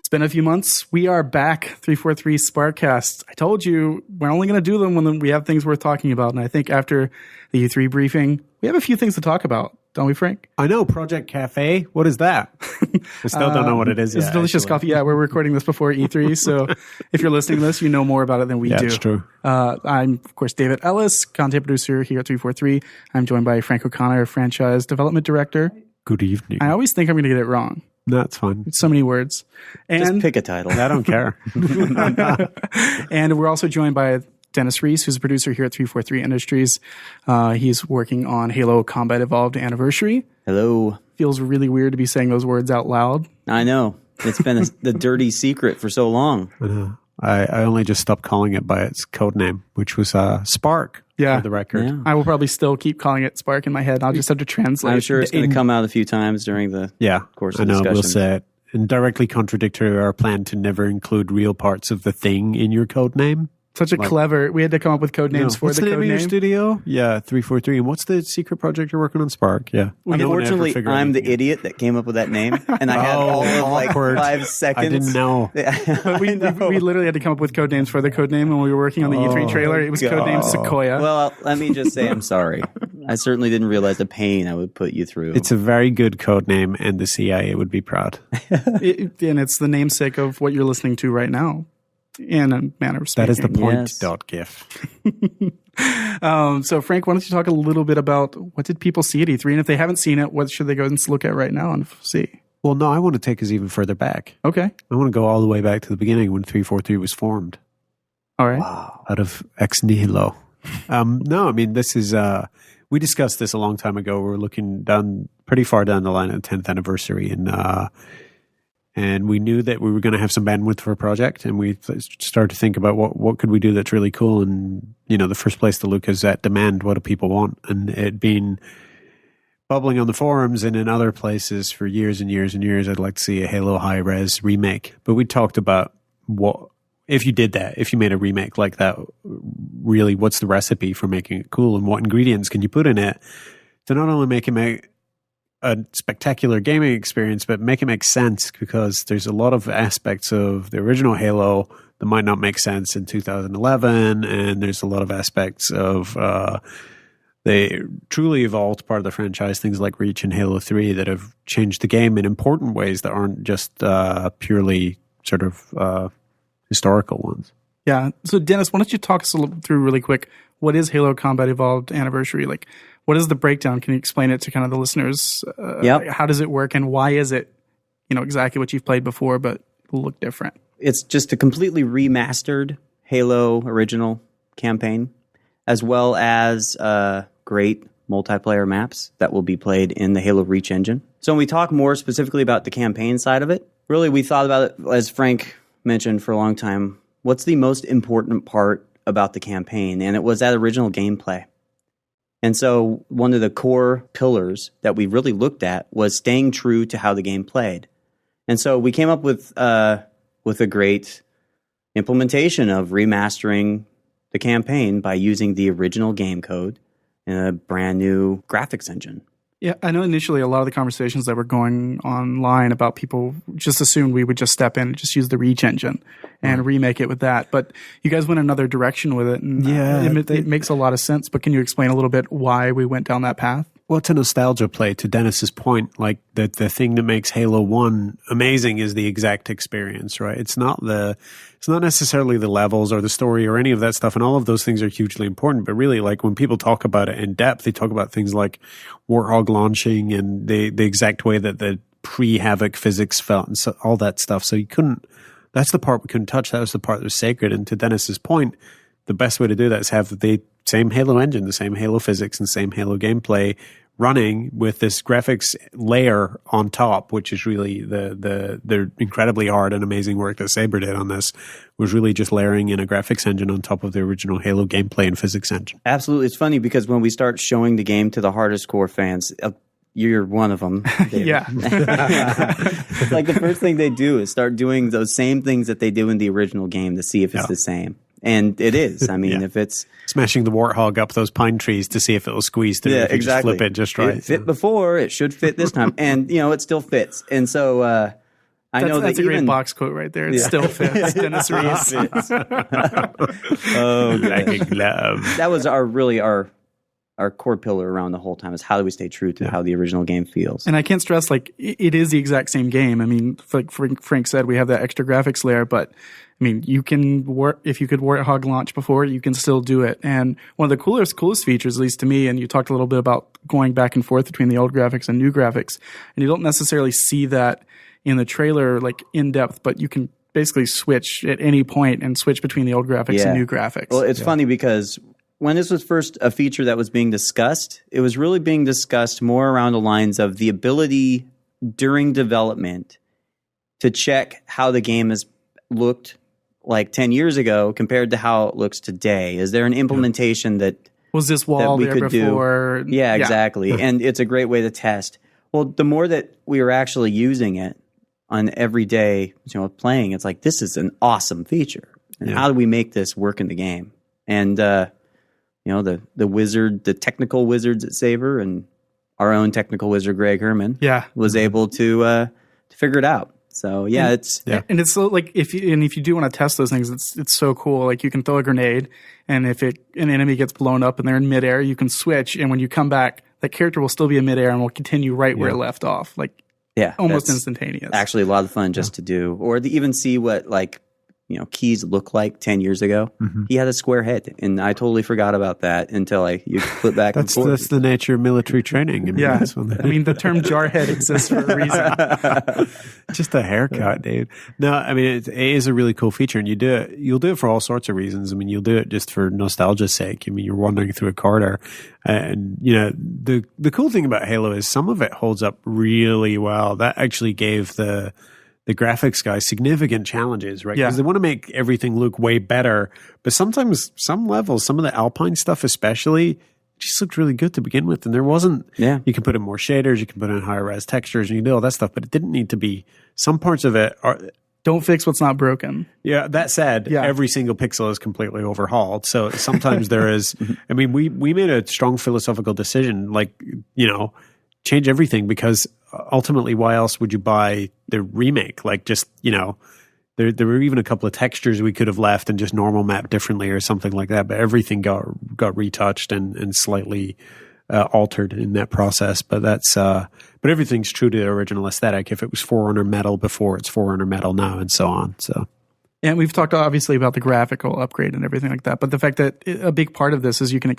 It's been a few months. We are back, 343 Sparkcast. I told you we're only going to do them when we have things worth talking about. And I think after the E3 briefing, we have a few things to talk about. Don't we, Frank? I know. Project Cafe. What is that? I still don't know what it is It's yet, delicious actually. coffee. Yeah, we're recording this before E3. So if you're listening to this, you know more about it than we do. That's true. I'm, of course, David Ellis, content producer here at 343. I'm joined by Frank O'Connor, franchise development director. Good evening. I always think I'm going to get it wrong. That's fine. It's so many words. Just And pick a title. I don't care. And we're also joined by Dennis Reese, who's a producer here at 343 Industries. He's working on Halo Combat Evolved Anniversary. Hello. Feels really weird to be saying those words out loud. I know. It's been the dirty secret for so long. I only just stopped calling it by its code name, which was Spark, Yeah. for the record. Yeah. I will probably still keep calling it Spark in my head. I'll just have to translate. I'm sure it's going to come out a few times during the Yeah, course I of know. discussion. We'll say it. And directly contradictory to our plan to never include real parts of the thing in your code name. Such a clever. We had to come up with code names for What's the the name code of your name. studio? Yeah, 343. And what's the secret project you're working on? Spark. Yeah. I don't ever Unfortunately, figure I'm the anything out. idiot that came up with that name, and I had all of like awkward. 5 seconds. I didn't know. But we literally had to come up with code names for the code name when we were working on the E3 trailer. It was code name Sequoia. Well, let me just say I'm sorry. I certainly didn't realize the pain I would put you through. It's a very good code name, and the CIA would be proud. And it's the namesake of what you're listening to right now. In a manner of speaking. That is the point. Yes. .gif. So, Frank, why don't you talk a little bit about what did people see at E3? And if they haven't seen it, what should they go and look at right now and see? Well, no, I want to take us even further back. Okay. I want to go all the way back to the beginning when 343 was formed All right. out of ex nihilo. No, I mean, this is, we discussed this a long time ago. We were looking down pretty far down the line at the 10th anniversary, and we knew that we were going to have some bandwidth for a project, and we started to think about what could we do that's really cool. And, you know, the first place to look is at demand. What do people want? And it being bubbling on the forums and in other places for years and years and years, I'd like to see a Halo high-res remake. But we talked about what, if you did that, if you made a remake like that, really, what's the recipe for making it cool, and what ingredients can you put in it to not only make it a spectacular gaming experience, but make it make sense, because there's a lot of aspects of the original Halo that might not make sense in 2011, and there's a lot of aspects of the truly evolved part of the franchise, things like Reach and Halo 3, that have changed the game in important ways that aren't just purely sort of historical ones. Yeah. So, Dennis, why don't you talk us through really quick, what is Halo Combat Evolved Anniversary? Like, what is the breakdown? Can you explain it to kind of the listeners? Yep. How does it work, and why is it, exactly what you've played before, but will look different? It's just a completely remastered Halo original campaign, as well as great multiplayer maps that will be played in the Halo Reach engine. So when we talk more specifically about the campaign side of it, really we thought about it, as Frank mentioned for a long time, what's the most important part about the campaign? And it was that original gameplay. And so one of the core pillars that we really looked at was staying true to how the game played. And so we came up with a great implementation of remastering the campaign by using the original game code in a brand new graphics engine. Yeah, I know initially a lot of the conversations that were going online about people just assumed we would just step in and just use the Reach engine and remake it with that. But you guys went another direction with it, and it makes a lot of sense. But can you explain a little bit why we went down that path? Well, it's a nostalgia play, to Dennis's point. Like, the thing that makes Halo 1 amazing is the exact experience, right? It's not necessarily the levels or the story or any of that stuff, and all of those things are hugely important. But really, like, when people talk about it in depth, they talk about things like Warthog launching and the exact way that the pre-Havoc physics felt and so, all that stuff. So that's the part we couldn't touch. That was the part that was sacred. And to Dennis's point, the best way to do that is have the same Halo engine, the same Halo physics, and same Halo gameplay running with this graphics layer on top, which is really the incredibly hard and amazing work that Saber did on this, was really just layering in a graphics engine on top of the original Halo gameplay and physics engine. Absolutely. It's funny because when we start showing the game to the hardest core fans, you're one of them. Yeah. It's like the first thing they do is start doing those same things that they do in the original game to see if it's the same. And it is. I mean, if it's smashing the Warthog up those pine trees to see if it'll squeeze through. If you just flip it just right. It fit before, it should fit this time. And, it still fits. And so I know that's that a great even box quote right there. It still fits. Dennis Reese. Like a glove. That was our core pillar around the whole time is how do we stay true to how the original game feels. And I can't stress, like, it is the exact same game. I mean, like Frank said, we have that extra graphics layer, but I mean, you can if you could Warthog launch before, you can still do it. And one of the coolest features, at least to me, and you talked a little bit about going back and forth between the old graphics and new graphics, and you don't necessarily see that in the trailer, like in depth, but you can basically switch at any point and switch between the old graphics and new graphics. Well, it's funny because when this was first a feature that was being discussed, it was really being discussed more around the lines of the ability during development to check how the game has looked like 10 years ago compared to how it looks today. Is there an implementation that was this wall we there could before? do? Yeah, exactly. And it's a great way to test. Well, the more that we were actually using it on every day, playing, it's like, this is an awesome feature. And how do we make this work in the game? And, the technical wizards at Saber and our own technical wizard, Greg Herman, was able to figure it out. So and it's so, like, if you do want to test those things, it's so cool. Like, you can throw a grenade, and if an enemy gets blown up and they're in midair, you can switch, and when you come back, that character will still be in midair and will continue right where it left off. Like, almost instantaneous. Actually, a lot of fun just to do, or to even see what keys look like 10 years ago. Mm-hmm. He had a square head, and I totally forgot about that until you flip back and forth. That's the nature of military training. I mean, the term jarhead exists for a reason. Just a haircut, dude. No, I mean, it is a really cool feature, and you'll do it for all sorts of reasons. I mean, you'll do it just for nostalgia's sake. I mean, you're wandering through a corridor, and the cool thing about Halo is some of it holds up really well. That actually gave the graphics guys significant challenges, right? Because they want to make everything look way better. But sometimes some levels, some of the Alpine stuff especially, just looked really good to begin with. And there wasn't, you can put in more shaders, you can put in higher res textures, and you can do all that stuff. But it didn't need to be, some parts of it are... Don't fix what's not broken. Yeah, that said, every single pixel is completely overhauled. So sometimes there is, I mean, we made a strong philosophical decision, like, change everything, because ultimately, why else would you buy the remake? Like, just, there were even a couple of textures we could have left and just normal map differently or something like that. But everything got retouched and slightly altered in that process. But but everything's true to the original aesthetic. If it was Forerunner metal before, it's Forerunner metal now, and so on. So. And we've talked obviously about the graphical upgrade and everything like that, but the fact that a big part of this is you can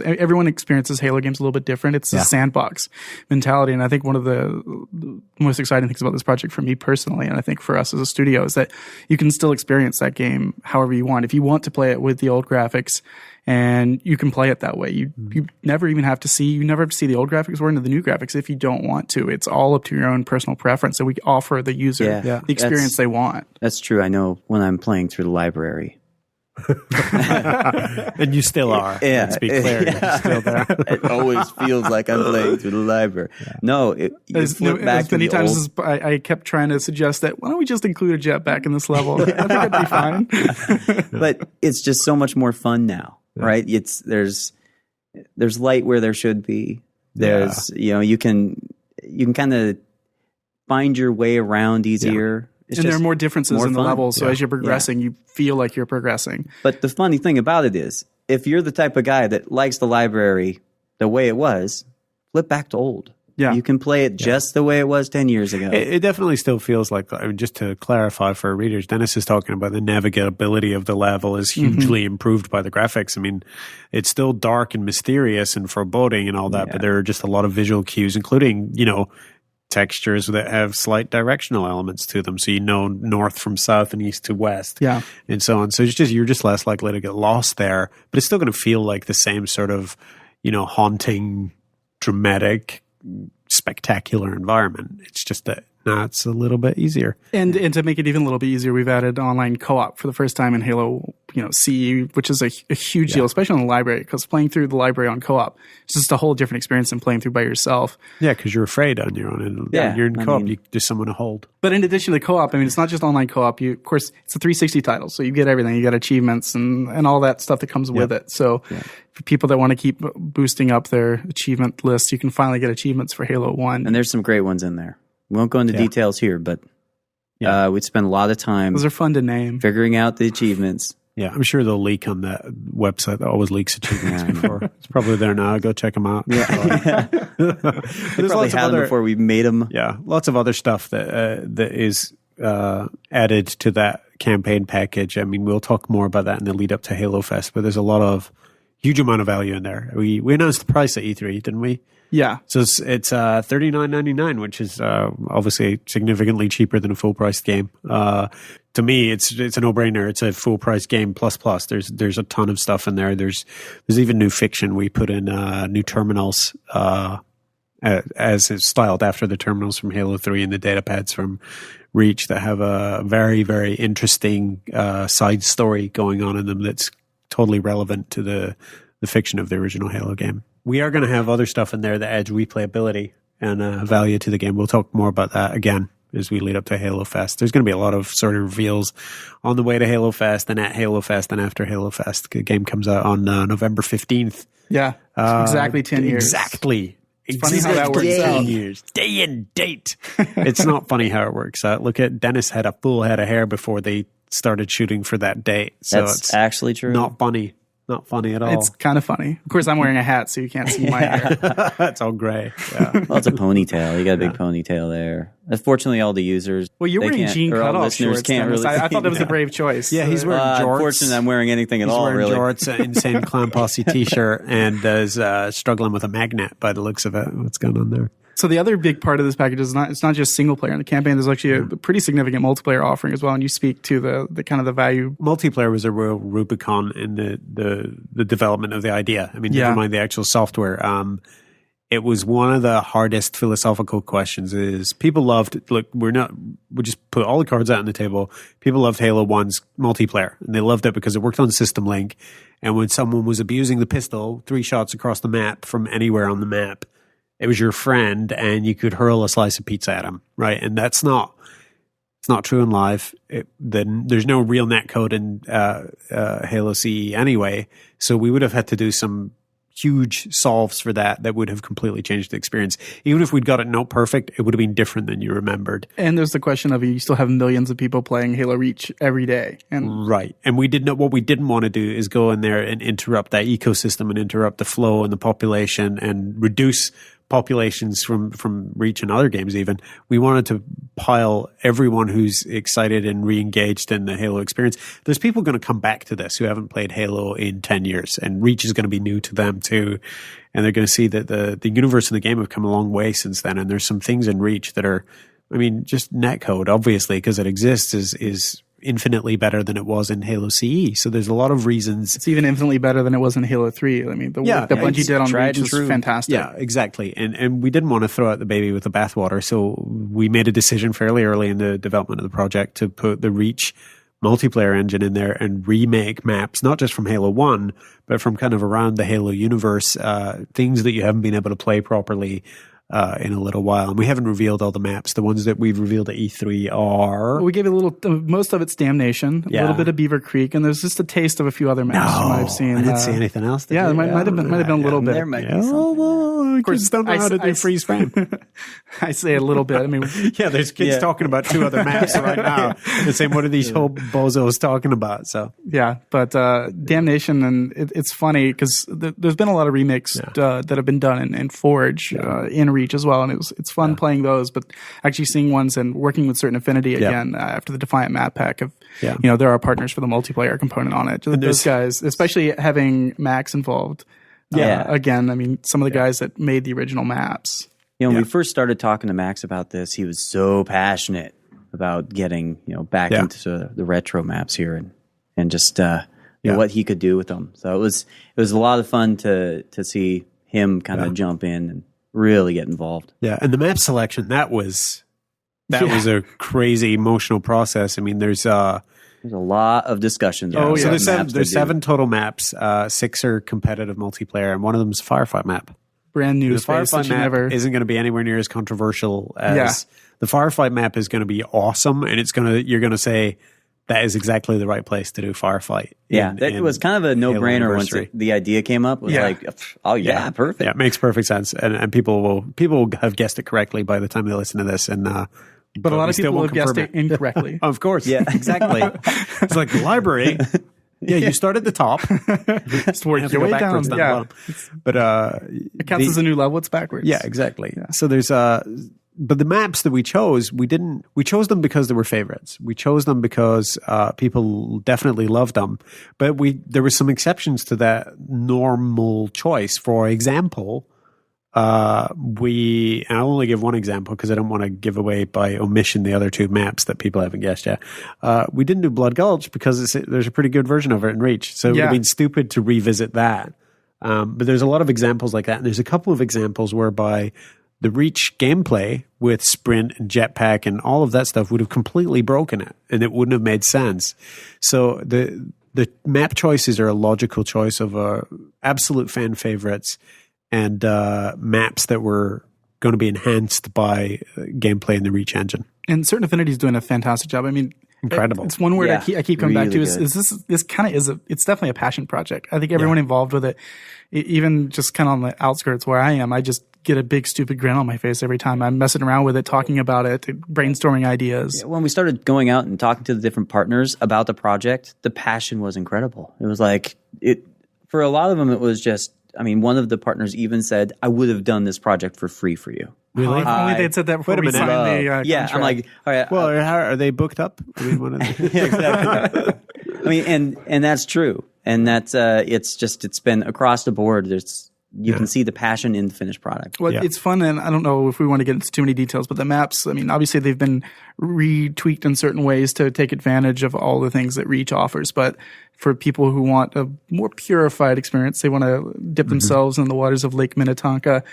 everyone experiences Halo games a little bit different. It's a sandbox mentality. And I think one of the most exciting things about this project for me personally, and I think for us as a studio, is that you can still experience that game however you want. If you want to play it with the old graphics, and you can play it that way. You never even have to see the old graphics or into the new graphics if you don't want to. It's all up to your own personal preference. So we offer the user the experience they want. That's true. I know when I'm playing through the library. And you still are. Yeah. Let's be clear. You're still there. It always feels like I'm playing through the library. No, you flip back as many times as I kept trying to suggest that, why don't we just include a jetpack in this level? I think that'd be fine. But it's just so much more fun now. Right? There's light where there should be. There's you can kind of find your way around easier. And there are more differences in the levels, so as you're progressing, you feel like you're progressing. But the funny thing about it is, if you're the type of guy that likes the library the way it was, flip back to old. Yeah. You can play it just the way it was 10 years ago. It definitely still feels like, I mean, just to clarify for our readers, Dennis is talking about the navigability of the level is hugely improved by the graphics. I mean, it's still dark and mysterious and foreboding and all that, but there are just a lot of visual cues, including, textures that have slight directional elements to them. So north from south and east to west and so on. So you're just less likely to get lost there, but it's still going to feel like the same sort of, haunting, dramatic, spectacular environment. It's just that now it's a little bit easier. And to make it even a little bit easier, we've added online co-op for the first time in Halo, CE, which is a huge deal, especially in the library, because playing through the library on co-op is just a whole different experience than playing through by yourself. Yeah, because you're afraid on your own. And you're in co-op, you just someone to hold. But in addition to co-op, I mean, it's not just online co-op. Of course, it's a 360 title, so you get everything. You got achievements and all that stuff that comes with it. So for people that want to keep boosting up their achievement list, you can finally get achievements for Halo 1. And there's some great ones in there. We won't go into details here, but Yeah. We'd spend a lot of time Those are fun to name. figuring out the achievements. Yeah, I'm sure they'll leak on that website that always leaks achievements before. It's probably there now. Go check them out. Yeah. There's Probably lots of had them other, before we made them. yeah, lots of other stuff that is added to that campaign package. I mean, we'll talk more about that in the lead up to Halo Fest, but there's a lot of huge amount of value in there. We announced the price at E3, didn't we? Yeah. So it's $39.99, which is obviously significantly cheaper than a full priced game. To me, it's a no brainer. It's a full price game plus. There's a ton of stuff in there. There's even new fiction. We put in new terminals as it's styled after the terminals from Halo 3 and the data pads from Reach that have a very, very interesting side story going on in them that's totally relevant to the fiction of the original Halo game. We are going to have other stuff in there that adds replayability and value to the game. We'll talk more about that again as we lead up to Halo Fest. There's going to be a lot of sort of reveals on the way to Halo Fest and at Halo Fest and after Halo Fest. The game comes out on November 15th. Yeah. Exactly 10 years. Exactly. Funny how that works out. Years. Day and date. It's not funny how it works out. Look at Dennis had a full head of hair before they started shooting for that date. So That's it's actually true. not funny. Not funny at all. It's kind of funny. Of course, I'm wearing a hat, so you can't see my hair. It's all gray. Yeah. Well, it's a ponytail. You got a big ponytail there. Unfortunately, all the users. Well, you're they wearing can't- jean or all cutoff listeners shorts. can't Dennis. really. I thought that was a brave choice. Yeah, he's wearing jorts. Unfortunately, I'm wearing anything at He's all. wearing Really. jorts, an Insane Clown Posse t-shirt, and is struggling with a magnet by the looks of it. What's going on there? So the other big part of this package is it's not just single player in the campaign. There's actually a pretty significant multiplayer offering as well. And you speak to the kind of the value. Multiplayer was a real Rubicon in the development of the idea. I mean, Yeah. never mind the actual software. It was one of the hardest philosophical questions. Is people loved look? We just put all the cards out on the table. People loved Halo 1's multiplayer, and they loved it because it worked on System Link. And when someone was abusing the pistol, 3 shots across the map from anywhere on the map, it was your friend, and you could hurl a slice of pizza at him, right? And it's not true in live. Then there's no real netcode in Halo CE anyway, so we would have had to do some huge solves for that would have completely changed the experience. Even if we'd got it not perfect, it would have been different than you remembered. And there's the question of you still have millions of people playing Halo Reach every day. And Right. And what we didn't want to do is go in there and interrupt that ecosystem and interrupt the flow and the population and reduce populations from Reach and other games even. We wanted to pile everyone who's excited and re-engaged in the Halo experience. There's people going to come back to this who haven't played Halo in 10 years, and Reach is going to be new to them too. And they're going to see that the universe and the game have come a long way since then, and there's some things in Reach that are, I mean, just netcode, obviously, because it exists, is infinitely better than it was in Halo CE. So there's a lot of reasons. it's even infinitely better than it was in Halo 3. I mean, the work that Bungie it's did on tried Reach and was true. fantastic. Yeah, exactly. And we didn't want to throw out the baby with the bathwater. So we made a decision fairly early in the development of the project to put the Reach multiplayer engine in there and remake maps, not just from Halo 1, but from kind of around the Halo universe, things that you haven't been able to play properly in a little while. And we haven't revealed all the maps. The ones that we've revealed at E3 are... We gave it a little, most of it's Damnation, a Yeah. little bit of Beaver Creek, and there's just a taste of a few other maps you might have seen. I didn't see anything else. Yeah, there might have been a little bit. There might be Yeah, something. well, kids don't know how to do freeze frame. I say a little bit. I mean, Yeah, there's kids Yeah. talking about 2 other maps right now. They're saying, what are these whole bozos talking about? So yeah, but Damnation, and it's funny because there's been a lot of remakes that have been done in Forge, in Reach as well, and it's fun playing those, but actually seeing ones and working with Certain Affinity again after the Defiant map pack of, Yeah. you know, there are partners for the multiplayer component on it. Those guys, especially having Max involved. Yeah. Again, I mean, some of the guys that made the original maps. You know, when we first started talking to Max about this, he was so passionate about getting, you know, back into the retro maps here and just you know, what he could do with them. So it was a lot of fun to see him kind of jump in and really get involved. yeah, and the map selection that was a crazy emotional process. I mean, there's There's a lot of discussions. Oh, about yeah. what so maps there's to do. 7 total maps. 6 are competitive multiplayer, and one of them is a firefight map. Brand new The space that firefight you map never. isn't going to be anywhere near as controversial as the firefight map is going to be awesome, and you're going to say that is exactly the right place to do firefight. Yeah, it was kind of a no-brainer once Anniversary. the idea came up. It was like, oh yeah, perfect. Yeah, it makes perfect sense, and people will have guessed it correctly by the time they listen to this, and But a lot we of still people won't have guessed confirm it incorrectly. Of course. Yeah. exactly. It's like the library. Yeah, you start at the top. Just work You have your to go way down. backwards down the Yeah. bottom. But It counts as a new level. It's backwards. yeah, exactly. So there's but the maps that we chose, we chose them because they were favorites. We chose them because people definitely loved them. But there were some exceptions to that normal choice. For example, and I'll only give one example because I don't want to give away by omission the other two maps that people haven't guessed yet. We didn't do Blood Gulch because there's a pretty good version of it in Reach. So it would have been stupid to revisit that. But there's a lot of examples like that. And there's a couple of examples whereby the Reach gameplay with sprint and jetpack and all of that stuff would have completely broken it, and it wouldn't have made sense. So the map choices are a logical choice of absolute fan favorites and maps that were going to be enhanced by gameplay in the Reach engine. And Certain Affinity is doing a fantastic job. I mean, Incredible. It's one word Yeah, I keep coming back to really is this kind of it's definitely a passion project. I think everyone involved with it, even just kind of on the outskirts where I am, I just get a big stupid grin on my face every time I'm messing around with it, talking about it, brainstorming ideas. When we started going out and talking to the different partners about the project, the passion was incredible. It was like for a lot of them, it was just, I mean, one of the partners even said, I would have done this project for free for you. Really? If only they'd said that before we signed the yeah, contract. I'm like, all right. Well, are they booked up? I mean, Yeah, exactly. I mean, and that's true. And that's, it's been across the board. You can see the passion in the finished product. Well, it's fun, and I don't know if we want to get into too many details, but the maps, I mean, obviously they've been retweaked in certain ways to take advantage of all the things that Reach offers. But for people who want a more purified experience, they want to dip themselves in the waters of Lake Minnetonka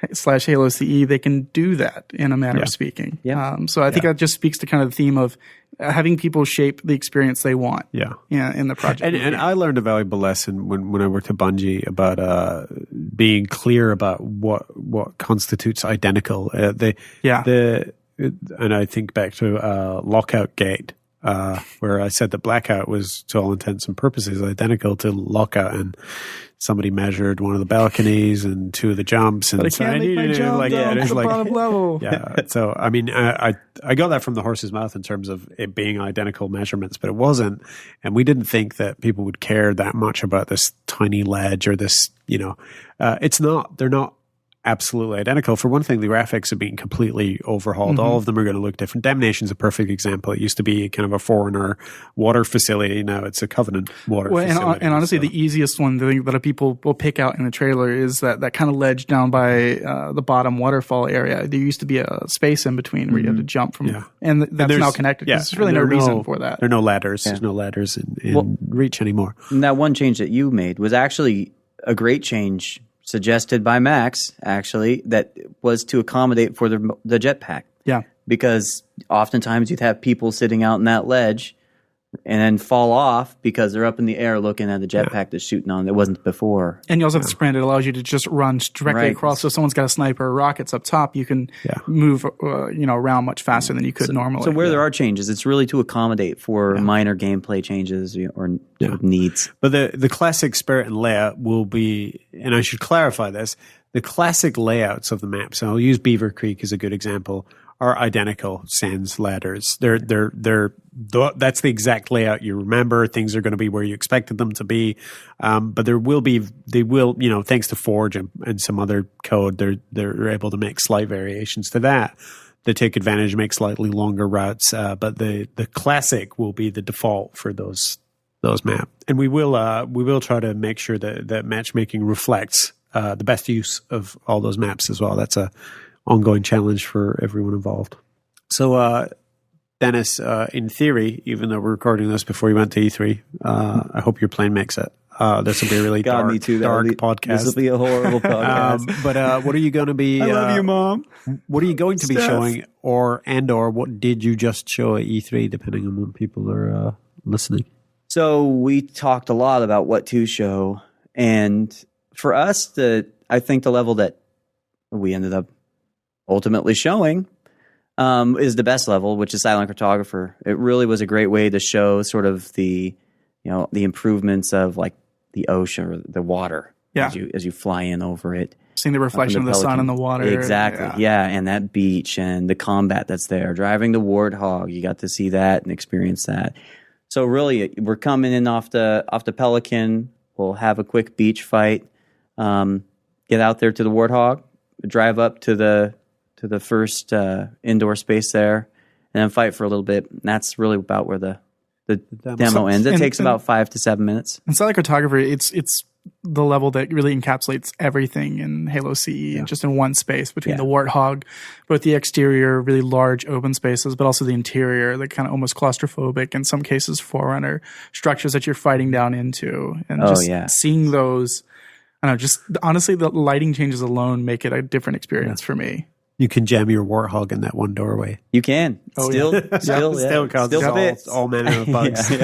/ Halo CE, they can do that in a manner of speaking. Yeah. So I think that just speaks to kind of the theme of having people shape the experience they want in the project. And I learned a valuable lesson when I worked at Bungie about being clear about what constitutes identical. And I think back to Lockout Gate, where I said that Blackout was, to all intents and purposes, identical to Lockout, and somebody measured one of the balconies and two of the jumps, and but I can't make my jump down to the bottom level. Yeah. So I mean, I got that from the horse's mouth in terms of it being identical measurements, but it wasn't, and we didn't think that people would care that much about this tiny ledge or this. It's not. They're not absolutely identical. For one thing, the graphics have been completely overhauled. All of them are going to look different. Damnation's a perfect example. It used to be kind of a Foreigner water facility. Now it's a Covenant water facility. And honestly, the easiest one that people will pick out in the trailer is that kind of ledge down by the bottom waterfall area. There used to be a space in between where you had to jump from, and that's now connected. Yeah, there's really no reason for that. There are no ladders. There's no ladders in Reach anymore. And that one change that you made was actually a great change suggested by Max, actually, that was to accommodate for the jetpack. Yeah. Because oftentimes you'd have people sitting out in that ledge and then fall off because they're up in the air looking at the jetpack that's shooting on. It wasn't before. And you also have the sprint. It allows you to just run directly Right. across. So if someone's got a sniper or rockets up top, you can move around much faster than you could normally. So where there are changes, it's really to accommodate for minor gameplay changes or needs. But the classic spirit and layout will be, and I should clarify this, the classic layouts of the maps, and I'll use Beaver Creek as a good example, are identical sans ladders. That's the exact layout you remember. Things are going to be where you expected them to be. But they will, thanks to Forge and some other code, they're able to make slight variations to that. They take advantage, make slightly longer routes. But the classic will be the default for those maps. And we will try to make sure that matchmaking reflects the best use of all those maps as well. That's a ongoing challenge for everyone involved. So, Dennis, in theory, even though we're recording this before you went to E3, I hope your plane makes it. This will be a really dark podcast. This will be a horrible podcast. But what are you going to be? I love you, Mom. What are you going to be showing, or what did you just show at E3, depending on when people are listening? So we talked a lot about what to show, and for us, I think the level that we ended up ultimately showing is the best level, which is Silent Cartographer. It really was a great way to show sort of the improvements of like the ocean or the water Yeah. as you fly in over it. Seeing the reflection of the sun in the water. Exactly. Yeah. And that beach and the combat that's there. Driving the Warthog, you got to see that and experience that. So really, we're coming in off the Pelican. We'll have a quick beach fight. Get out there to the Warthog. Drive up to the first indoor space there, and then fight for a little bit. And that's really about where the demo ends. It takes about 5 to 7 minutes. In Satellite Cartography, it's the level that really encapsulates everything in Halo CE and just in one space between the Warthog, both the exterior, really large open spaces, but also the interior, the kind of almost claustrophobic, in some cases Forerunner structures that you're fighting down into. And seeing those, I don't know, just honestly, the lighting changes alone make it a different experience for me. You can jam your Warthog in that one doorway. You can. Still fits. All manner of bugs. And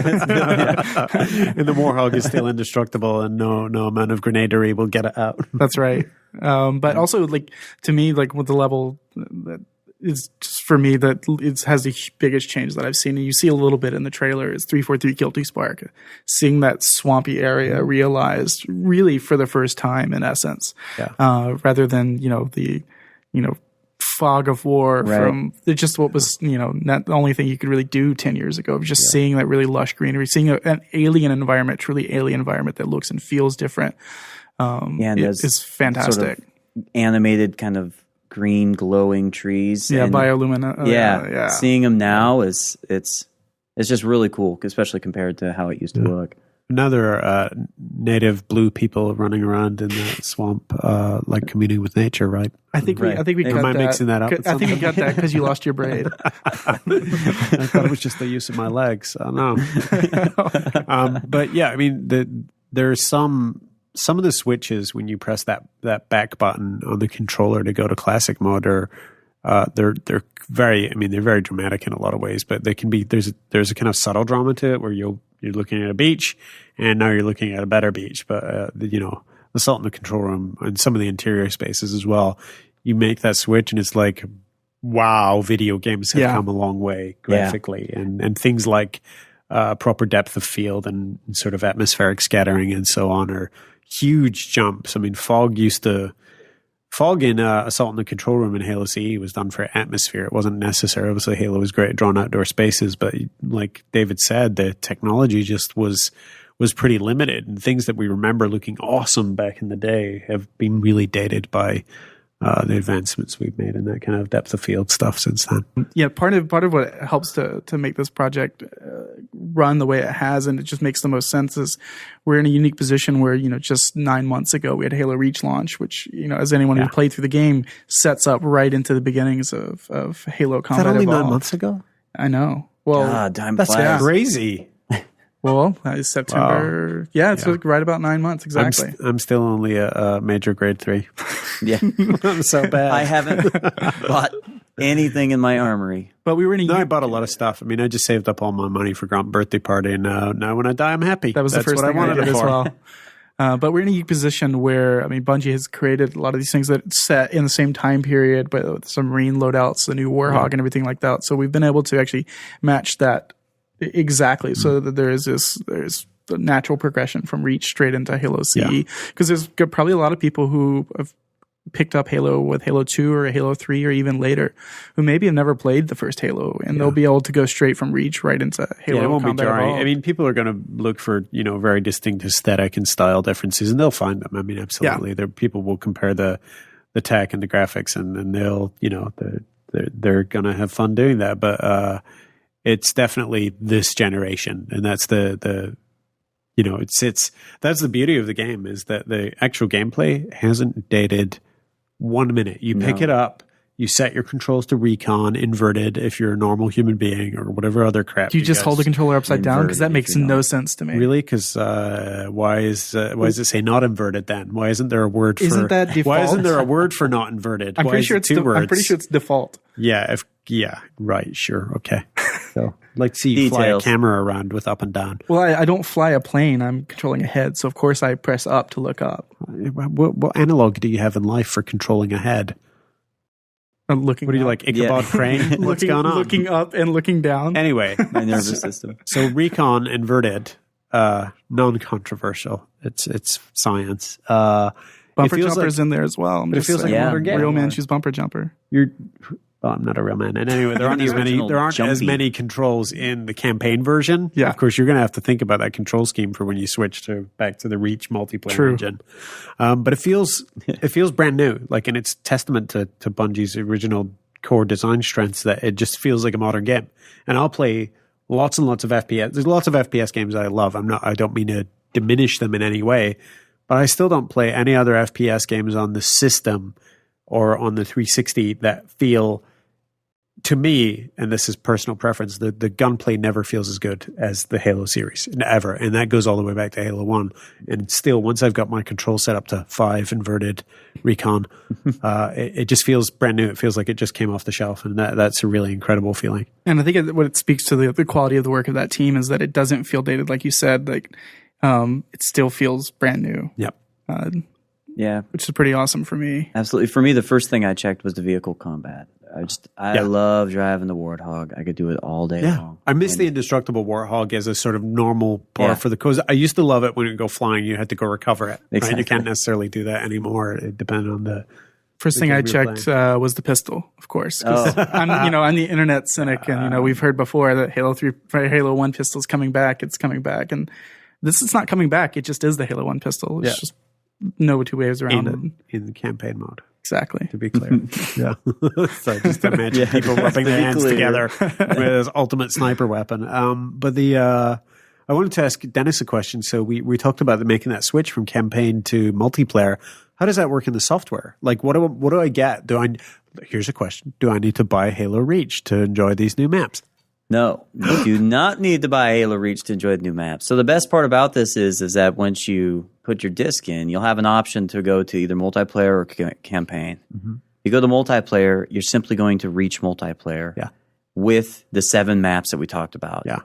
the Warthog is still indestructible, and no amount of grenadery will get it out. That's right. But also, like, to me, like, with the level that is just for me that it has the biggest change that I've seen, and you see a little bit in the trailer, is 343 Guilty Spark. Seeing that swampy area realized really for the first time, in essence, rather than, the fog of war from just what was, not the only thing you could really do 10 years ago. Just seeing that really lush greenery, seeing an alien environment, truly alien environment that looks and feels different. It's fantastic. Sort of animated kind of green glowing trees. Yeah, bioluminescent. Seeing them now it's just really cool, especially compared to how it used to look. Another native blue people running around in the swamp, like communing with nature, right? I think we got Am I mixing that up? I think we got that because you lost your braid. I thought it was just the use of my legs. I don't know. But yeah, I mean, there's some of the switches when you press that back button on the controller to go to classic mode are they're very, they're very dramatic in a lot of ways, but they can be, there's a kind of subtle drama to it where you're looking at a beach and now you're looking at a better beach. But, Assault in the control room and some of the interior spaces as well, you make that switch and it's like, wow, video games have come a long way graphically and things like proper depth of field and sort of atmospheric scattering and so on are huge jumps. I mean, fog in Assault in the Control Room in Halo CE was done for atmosphere. It wasn't necessary. Obviously, Halo was great at drawing outdoor spaces, but like David said, the technology just was pretty limited. And things that we remember looking awesome back in the day have been really dated by the advancements we've made in that kind of depth of field stuff since then. Yeah, part of what helps to make this project run the way it has, and it just makes the most sense, is we're in a unique position where, just 9 months ago we had Halo Reach launch, which, as anyone who played through the game, sets up right into the beginnings of Halo Combat Is that only Evolved. 9 months ago? I know. Well, God, time that's flies. crazy. Well, that is September. Wow. Yeah, it's right about 9 months exactly. I'm still only a major grade 3. Yeah, I'm so bad. I haven't bought anything in my armory. But we were in I bought a lot of stuff. I just saved up all my money for Grant's birthday party, and now when I die, I'm happy. That's the first thing I wanted as well. But we're in a unique position where, Bungie has created a lot of these things that set in the same time period, but with some Marine loadouts, the new Warthog and everything like that. So we've been able to actually match that exactly, so that there's the natural progression from Reach straight into Halo CE, because there's probably a lot of people who have picked up Halo with Halo 2 or Halo 3 or even later who maybe have never played the first Halo, and they'll be able to go straight from Reach right into Halo. Yeah, it won't Combat be jarring. Evolved. People are going to look for very distinct aesthetic and style differences, and they'll find them. Absolutely. People will compare the tech and the graphics, and they'll they're going to have fun doing that. But it's definitely this generation, and that's that's the beauty of the game, is that the actual gameplay hasn't dated 1 minute. You pick it up, you set your controls to recon, inverted if you're a normal human being, or whatever other crap. Do you just hold the controller upside down? Because that makes no sense to me. Really? Because why does it say not inverted then? Why isn't there a word Isn't that default? Why isn't there a word for not inverted? I'm pretty sure it's 2 words? I'm pretty sure it's default. Yeah. Right. Sure. Okay. So, see you fly a camera around with up and down. Well, I don't fly a plane. I'm controlling a head, so of course I press up to look up. What analog do you have in life for controlling a head? I'm looking. What are you like, Ichabod Crane? What's going on? Looking up and looking down. Anyway, my nervous system. So recon inverted. non-controversial. It's science. Bumper feels jumper's in there as well. It feels like a modern game. Real man choose bumper jumper. Well, I'm not a real man. And anyway, there aren't as many controls in the campaign version. Yeah. Of course, you're going to have to think about that control scheme for when you switch back to the Reach multiplayer engine. But it feels brand new. Like, and it's testament to Bungie's original core design strengths that it just feels like a modern game. And I'll play lots and lots of FPS. There's lots of FPS games that I love. I don't mean to diminish them in any way, but I still don't play any other FPS games on the system or on the 360 that feel, to me, and this is personal preference, the gunplay never feels as good as the Halo series, ever. And that goes all the way back to Halo 1. And still, once I've got my control set up to 5 inverted recon, it just feels brand new. It feels like it just came off the shelf. And that's a really incredible feeling. And I think what it speaks to the quality of the work of that team is that it doesn't feel dated, like you said. Like, it still feels brand new. Yep. Yeah. Which is pretty awesome for me. Absolutely. For me, the first thing I checked was the vehicle combat. I love driving the Warthog. I could do it all day long. I miss the indestructible Warthog as a sort of normal part for the cause. I used to love it when it would go flying. You had to go recover it. Exactly. Right? You can't necessarily do that anymore. It depends on the... First thing I checked was the pistol, of course. I'm the internet cynic, and we've heard before that Halo 1 pistol's coming back. It's coming back, and this is not coming back. It just is the Halo 1 pistol. It's just no two ways around it. In the campaign mode. Exactly. To be clear. Yeah. So just imagine people rubbing their hands together with this ultimate sniper weapon. But I wanted to ask Dennis a question. So we talked about making that switch from campaign to multiplayer. How does that work in the software? Like, what do I get? Here's a question. Do I need to buy Halo Reach to enjoy these new maps? No, you do not need to buy Halo Reach to enjoy the new maps. So the best part about this is that once you put your disc in, you'll have an option to go to either multiplayer or campaign. Mm-hmm. You go to multiplayer, you're simply going to Reach multiplayer with the 7 maps that we talked about. Yeah.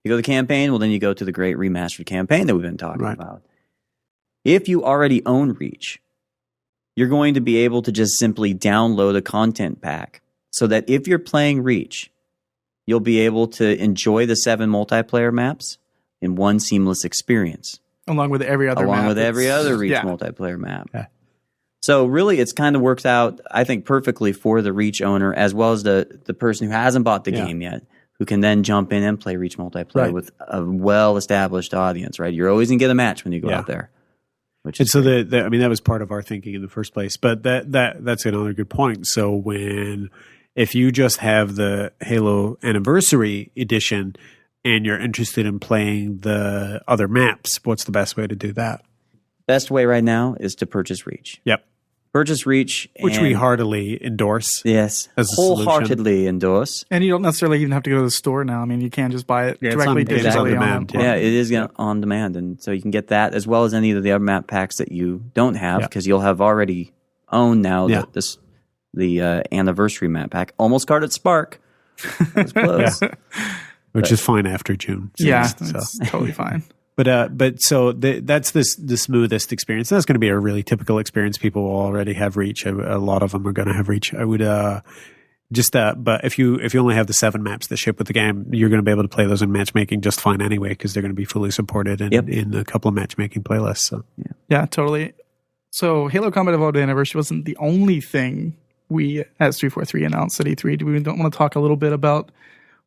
You go to campaign, well, then you go to the great remastered campaign that we've been talking about. If you already own Reach, you're going to be able to just simply download a content pack so that if you're playing Reach, you'll be able to enjoy the 7 multiplayer maps in one seamless experience. Along with every other Reach multiplayer map. Yeah. So really, it's kind of works out, I think, perfectly for the Reach owner as well as the person who hasn't bought the game yet, who can then jump in and play Reach multiplayer with a well-established audience, right? You're always going to get a match when you go out there. And so that was part of our thinking in the first place. But that's another good point. So if you just have the Halo Anniversary Edition and you're interested in playing the other maps, what's the best way to do that? Best way right now is to purchase Reach. Yep. Purchase Reach. Which we heartily endorse. Yes. Wholeheartedly endorse. And you don't necessarily even have to go to the store now. I mean, you can just buy it directly digitally on demand. Yeah, it is on demand. And so you can get that as well as any of the other map packs that you don't have because you'll have already owned now the Anniversary map pack. Almost caught at Spark. That was close. Which is fine after June. It's totally fine. But so that's the smoothest experience. That's going to be a really typical experience. People will already have Reach. A lot of them are going to have Reach. I would but if you only have the 7 maps that ship with the game, you're going to be able to play those in matchmaking just fine anyway because they're going to be fully supported in a couple of matchmaking playlists. So yeah, totally. So Halo Combat Evolved Anniversary wasn't the only thing we as 343 announced at E3. Do we don't want to talk a little bit about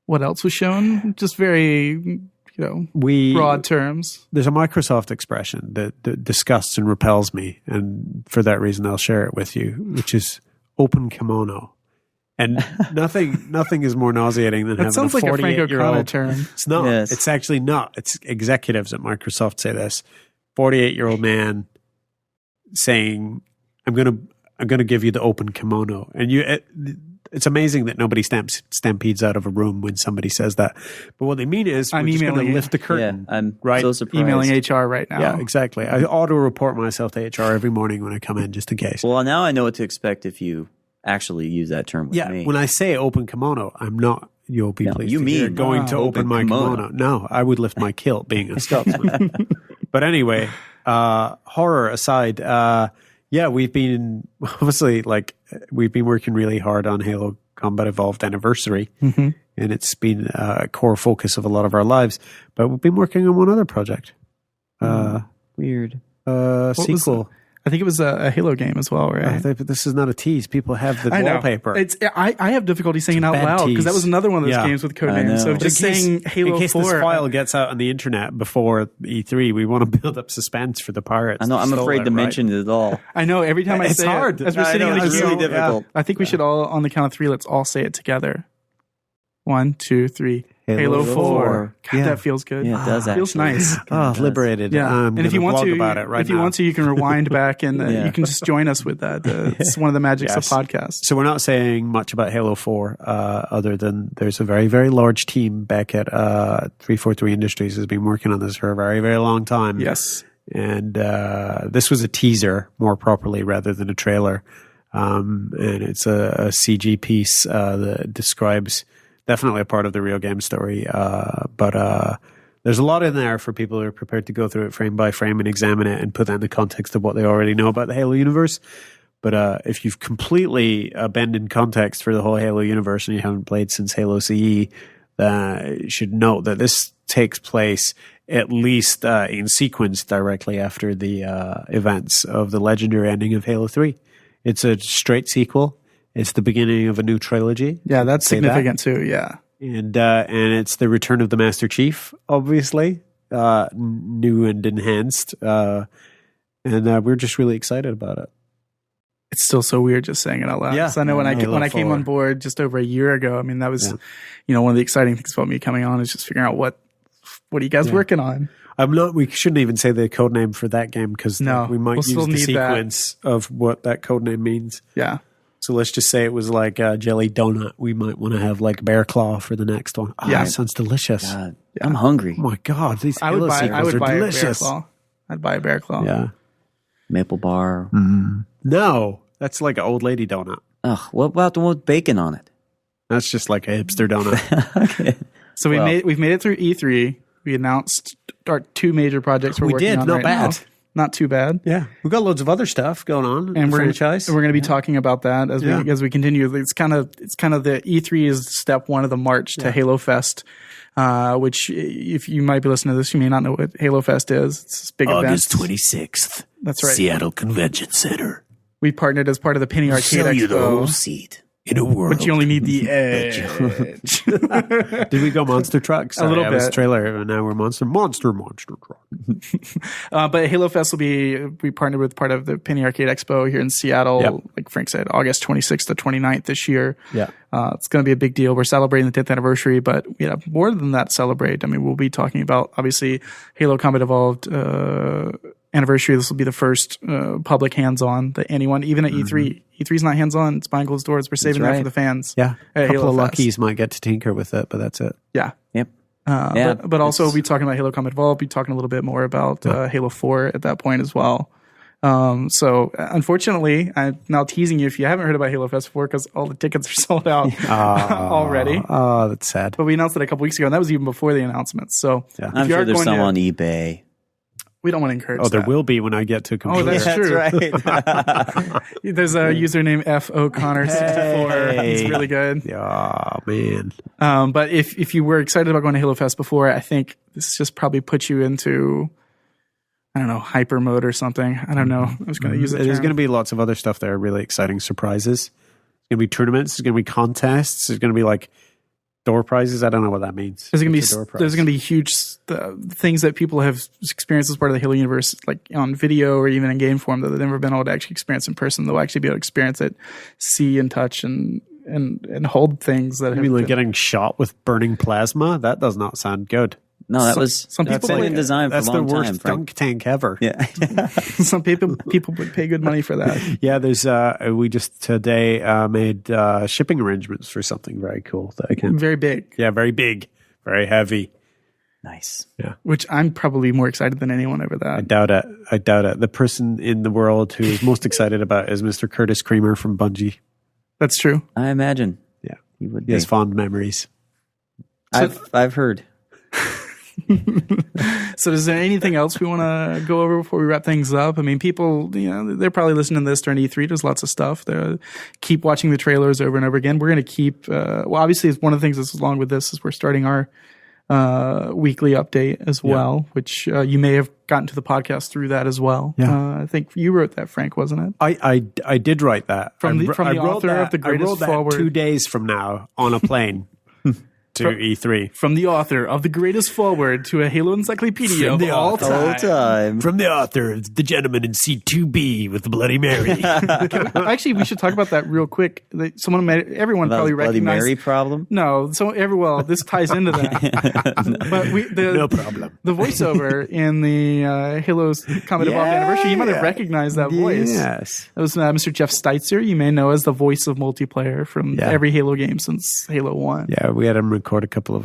what else was shown? Just very broad terms. There's a Microsoft expression that disgusts and repels me, and for that reason I'll share it with you, which is open kimono. And nothing is more nauseating than having a 48-year-old term. It's not. Yes. It's actually not. It's executives at Microsoft say this. 48-year-old man saying, "I'm going to give you the open kimono," and it's amazing that nobody stampedes out of a room when somebody says that. But what they mean is, I'm just going to lift the curtain. Yeah, I'm so surprised. Emailing HR right now. Yeah, exactly. I auto-report myself to HR every morning when I come in, just in case. Well, now I know what to expect if you actually use that term with me. When I say open kimono, I'm not, you'll be pleased you to mean hear, going to open my kimono. No, I would lift my kilt being a Scotsman. But anyway, horror aside, we've been obviously we've been working really hard on Halo Combat Evolved Anniversary, and it's been a core focus of a lot of our lives. But we've been working on one other project. Weird. Sequel. I think it was a Halo game as well, right? This is not a tease. People have the I know. wallpaper. I have difficulty saying it out bad loud because tease. that was another one of those Yeah. games with code I names. know. So just saying Halo in case 4. this file gets out on the internet before E3, we want to build up suspense for the pirates. I know. I'm Stole afraid it, to right? mention it at all. I know every time I It's say hard. it, as we're I sitting know, in the it's queue, really difficult. I think we should all, on the count of 3, let's all say it together. 1, 2, 3. Halo 4. God, Yeah. that feels good. Yeah, it does Feels actually. nice. Oh, liberated. Yeah, I'm and if you gonna want blog to, about it right if you now. want to, you can rewind back and Yeah. you can just join us with that. It's one of the magics Yes. of podcasts. So we're not saying much about Halo 4, other than there's a very, very large team back at 343 Industries has been working on this for a very, very long time. Yes. And this was a teaser, more properly, rather than a trailer. And it's a CG piece that describes definitely a part of the real game story. But there's a lot in there for people who are prepared to go through it frame by frame and examine it and put that in the context of what they already know about the Halo universe. But if you've completely abandoned context for the whole Halo universe and you haven't played since Halo CE, you should note that this takes place at least in sequence directly after the events of the legendary ending of Halo 3. It's a straight sequel. It's the beginning of a new trilogy. Yeah, that's Say that. significant too. Yeah. And it's the return of the Master Chief, obviously, new and enhanced. And we're just really excited about it. It's still so weird just saying it out loud. Yeah. 'Cause I know when I Halo came 4. on board just over a year ago, I mean, that was, one of the exciting things about me coming on is just figuring out what are you guys working on? We shouldn't even say the code name for that game because No, we might we'll still use the need that. sequence of what that code name means. Yeah. So let's just say it was like jelly donut. We might want to have like bear claw for the next one. Oh, Yeah. that sounds delicious. God, I'm hungry. Oh my god, these I Halo would sequels are buy a bear delicious. claw. I'd buy a bear claw. Yeah. Maple bar. No, that's like an old lady donut. Ugh, what about the one with bacon on it? That's just like a hipster donut. Okay. So we've made it through E3. We announced our 2 major projects we're We working did, on not right bad. now. Not too bad. Yeah, we've got loads of other stuff going on in And the we're franchise. going to be talking about that as we continue. It's kind of the E3 is step 1 of the march to Halo Fest, which if you might be listening to this, you may not know what Halo Fest is. It's this big event. 26th. That's right. Seattle Convention Center. We partnered as part of the Penny Arcade Sell you the whole Expo, seat in a world. but you only need the edge. Did we go monster trucks? A little I was bit. trailer, and now we're monster truck. But Halo Fest we partnered with part of the Penny Arcade Expo here in Seattle, Yep. like Frank said, August 26th to 29th this year. Yeah. It's going to be a big deal. We're celebrating the 10th anniversary, but we have more than that to celebrate. I mean, we'll be talking about, obviously, Halo Combat Evolved anniversary. This will be the first public hands-on that anyone, even at E3. E3's not hands-on. It's behind closed doors. We're saving that right. for the fans. Yeah, a at couple Halo of Fest. luckies might get to tinker with it, but that's it. Yeah. Yep. But also we'll be talking about Halo Combat Evolved, be talking a little bit more about Halo 4 at that point as well. So unfortunately, I'm now teasing you if you haven't heard about Halo Fest 4 because all the tickets are sold out already. Oh, that's sad. But we announced it a couple weeks ago, and that was even before the announcement. So Yeah. if I'm you sure are there's going some to, on eBay. we don't want to encourage Oh, there that. will be when I get to computer. that's true. right. There's a username F O'Connor64. Hey. It's really good. Oh, man. But if you were excited about going to Halo Fest before, I think this just probably puts you into, I don't know, hyper mode or something. I don't know. I was going to use it. There's going to be lots of other stuff there, really exciting surprises. There's going to be tournaments. There's going to be contests. There's going to be like door prizes. I don't know what that means. There's What's a door prize? going to be huge things that people have experienced as part of the Halo universe, like on video or even in game form, that they've never been able to actually experience in person. They'll actually be able to experience it, see and touch and hold things that I have mean, like been- getting shot with burning plasma? That does not sound good. No, that was some that's people been like in design for a That's the long worst time. Frank. dunk tank ever. Yeah. some people would pay good money for that. Yeah, there's we just today made shipping arrangements for something very cool that I can. Very big, Yeah, very big, very heavy. Nice. which I'm probably more excited than anyone over I that. doubt it. I doubt it. The person in the world who is most excited about it is Mr. Curtis Creamer from Bungie. That's true. I imagine. Yeah. He would He be. has fond memories. I've heard. So is there anything else we want to go over before we wrap things up? I mean, people, they're probably listening to this during E3. There's lots of stuff. Keep watching the trailers over and over again. We're going to keep, obviously one of the things that's along with this is we're starting our weekly update as well, which you may have gotten to the podcast through that as well. Yeah. I think you wrote that, Frank, wasn't it? I did write that. From the I wrote author that, of The Greatest I wrote that Forward. 2 days from now on a plane to E3. From the author of The Greatest Forward to a Halo Encyclopedia From of the all author. time. Time. From the author of The Gentleman in C2B with the Bloody Mary. Actually, we should talk about that real quick. Everyone About probably his Bloody recognized. Mary problem. No, this ties into that. But No problem. The voiceover in the Halo's Combat Evolved Anniversary, you might have recognized that voice. Yes. That was Mr. Jeff Steitzer. You may know as the voice of multiplayer from every Halo game since Halo 1. Yeah, we had him record a couple of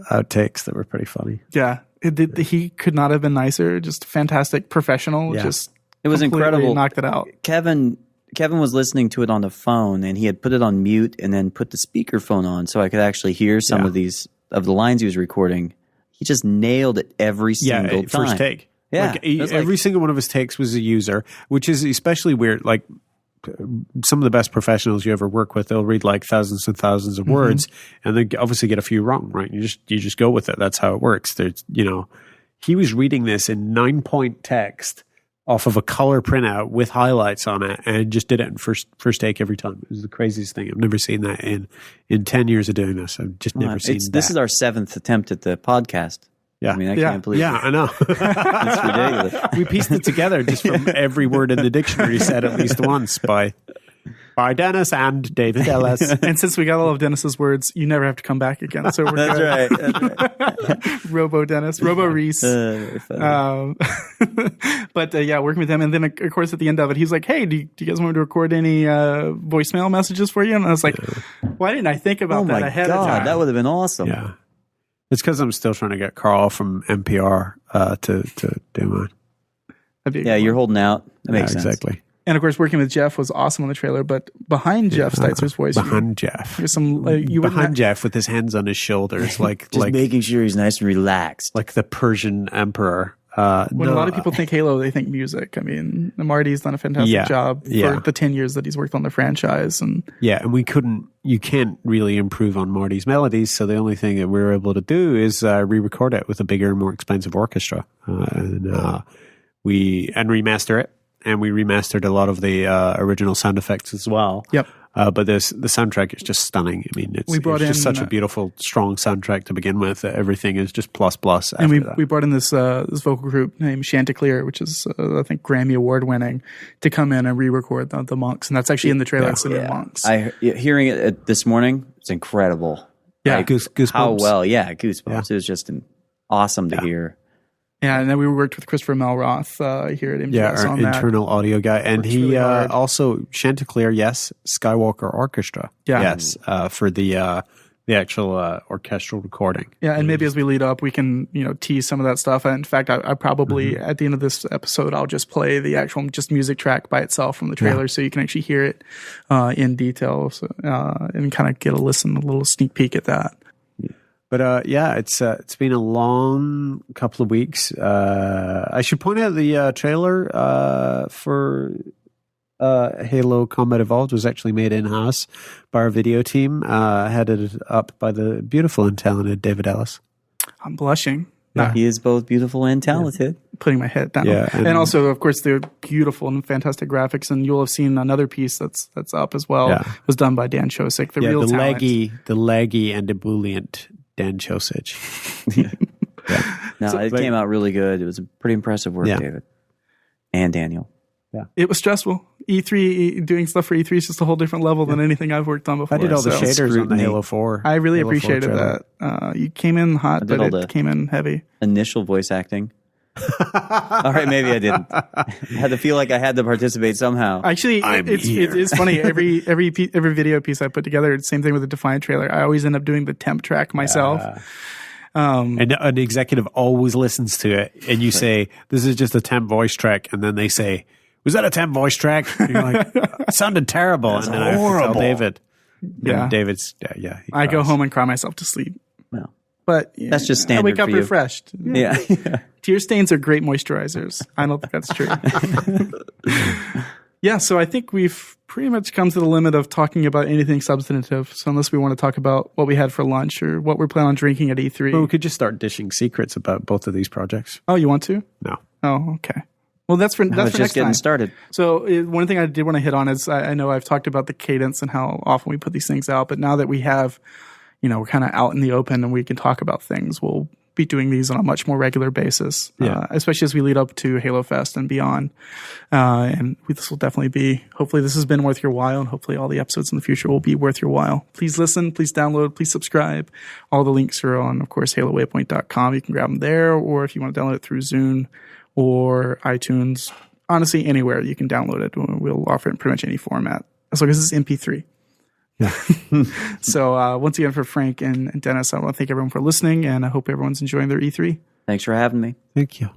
outtakes that were pretty funny. Yeah. He could not have been nicer. Just fantastic professional. Yeah. Just It was completely incredible. Knocked it out. Kevin was listening to it on the phone, and he had put it on mute and then put the speakerphone on so I could actually hear some of the lines he was recording. He just nailed it every single time. First take. Yeah. Like, every single one of his takes was a user, which is especially weird. Like some of the best professionals you ever work with, they'll read like thousands and thousands of words, and they obviously get a few wrong, right? You just go with it. That's how it works. There's, he was reading this in 9-point text off of a color printout with highlights on it, and just did it in first take every time. It was the craziest thing. I've never seen that in 10 years of doing this. I've just never seen that. This is our 7th attempt at the podcast. Yeah. I mean, I can't believe Yeah, it. I know. It's ridiculous. We pieced it together just from every word in the dictionary said at least once by Dennis and David Ellis. And since we got all of Dennis's words, you never have to come back again. So we're That's good. right. That's right. Robo Dennis, Robo Reese. Very funny. But working with him. And then, of course, at the end of it, he's like, hey, do you guys want me to record any voicemail messages for you? And I was like, why didn't I think about Oh that my ahead of time? God, that would have been awesome. Yeah. It's because I'm still trying to get Carl from NPR to do mine. That'd be a Yeah, good one. you're holding out. That makes sense. Exactly. And of course, working with Jeff was awesome on the trailer. But behind Jeff Steitzer's voice, Behind Jeff. there's some you wouldn't Behind Jeff with his hands on his shoulders, like Just making sure he's nice and relaxed. like the Persian emperor. When a lot of people think Halo, they think music. I mean, Marty's done a fantastic job for the 10 years that he's worked on the franchise. And and you can't really improve on Marty's melodies. So the only thing that we were able to do is re-record it with a bigger, more expensive orchestra. We remaster it. And we remastered a lot of the original sound effects as well. Yep. But the soundtrack is just stunning. I mean, it's just such a beautiful, strong soundtrack to begin with. That everything is just plus. And we brought in this vocal group named Chanticleer, which is I think Grammy Award winning, to come in and re-record the Monks, and that's actually in the trailer. It's the new Monks. Hearing it this morning, it's incredible. Yeah, Like, Goosebumps. how well? Goosebumps. Yeah. It was just awesome to hear. Yeah, and then we worked with Christopher Melroth here at MGS our on that. internal audio guy, and Works he really hard. also Chanticleer, yes, Skywalker Orchestra, Yeah. yes, for the actual orchestral recording. Yeah, and maybe as we lead up, we can tease some of that stuff. In fact, I probably at the end of this episode, I'll just play the actual just music track by itself from the trailer, so you can actually hear it in detail, and kind of get a little sneak peek at that. But it's been a long couple of weeks. I should point out the trailer for Halo Combat Evolved was actually made in-house by our video team, headed up by the beautiful and talented David Ellis. I'm blushing. He is both beautiful and talented. Putting my head down. Yeah, and also, of course, the beautiful and fantastic graphics. And you'll have seen another piece that's up as well. Yeah. Was done by Dan Chosik. The real talent. the leggy and ebullient Dan Chosich. No, it came out really good. It was pretty impressive work, David and Daniel. It was stressful. E3 doing stuff for E3 is just a whole different level than anything I've worked on before. I did all the shaders on the Scrutiny. Halo 4. I really Halo 4 appreciated trailer. that. You came in hot, did all but the- it came in heavy. Initial voice acting. All right, maybe I didn't. I had to feel like I had to participate somehow. Actually, it's funny. Every video piece I put together, it's the same thing with the Defiant trailer. I always end up doing the temp track myself. And an executive always listens to it, and you say, "This is just a temp voice track," and then they say, "Was that a temp voice track?" And you're like, "It sounded terrible." That's and then horrible. I have to tell David. Yeah. And David's he I go cries. home and cry myself to sleep. Well, but That's just I wake standard up for you. refreshed. Yeah. Tear stains are great moisturizers. I don't think that's true. Yeah, so I think we've pretty much come to the limit of talking about anything substantive. So unless we want to talk about what we had for lunch or what we're planning on drinking at E3. Well, we could just start dishing secrets about both of these projects. Oh, you want to? No. Oh, okay. Well, that's for I was next just getting time. started. So one thing I did want to hit on is I know I've talked about the cadence and how often we put these things out, but now that we have, we're kind of out in the open and we can talk about things, we'll be doing these on a much more regular basis, especially as we lead up to Halo Fest and beyond. And this will definitely be, hopefully this has been worth your while, and hopefully all the episodes in the future will be worth your while. Please listen, please download, please subscribe. All the links are on, of course, halowaypoint.com. You can grab them there, or if you want to download it through Zune or iTunes, honestly, anywhere you can download it. We'll offer it in pretty much any format, as long as it's MP3. Yeah. So once again, for Frank and Dennis, I want to thank everyone for listening, and I hope everyone's enjoying their E3. Thanks for having me. Thank you.